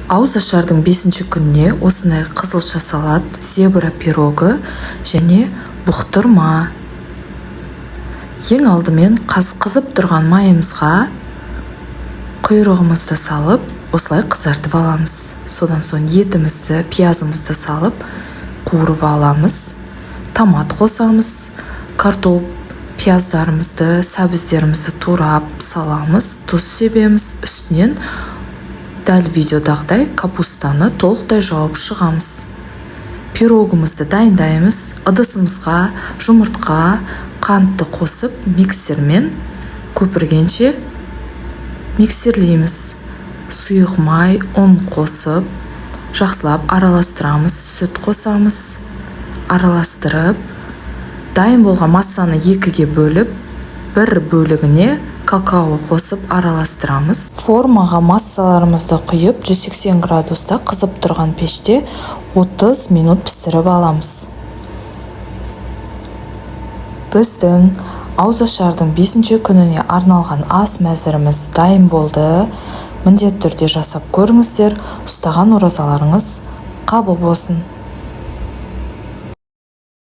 Ауызашардың 5-ші күніне осындай қызылша салат, зебра пирогы және бұқтырма. Ең алдымен қызып тұрған майымызға құйрығымызды салып, осылай қызартып аламыз. Содан соң етімізді, пиязымызды салып, қуырып аламыз. Томат қосамыз, картоп, пияздарымызды, сәбіздерімізді турап саламыз, тұз себеміз, үстінен дәл видеодағыдай капустаны толықтай жауып шығамыз. Пирогымызды дайындаймыз. Ыдысымызға жұмыртқа, қантты қосып, миксермен көпіргенше миксерлейміз. Сұйық май, ұн қосып, жақсылап араластырамыз, сүт қосамыз. Араластырып, дайын болған массаны екіге бөліп, бір бөлігіне какао қосып араластырамыз. Формаға массаларымызды құйып, 180 градуста қызып тұрған пеште 30 минут пісіріп аламыз. Біздің ауызашардың 5-ші күніне арналған ас мәзіріміз дайын болды. Міндетті түрде жасап көріңіздер. Ұстаған оразаларыңыз қабыл болсын.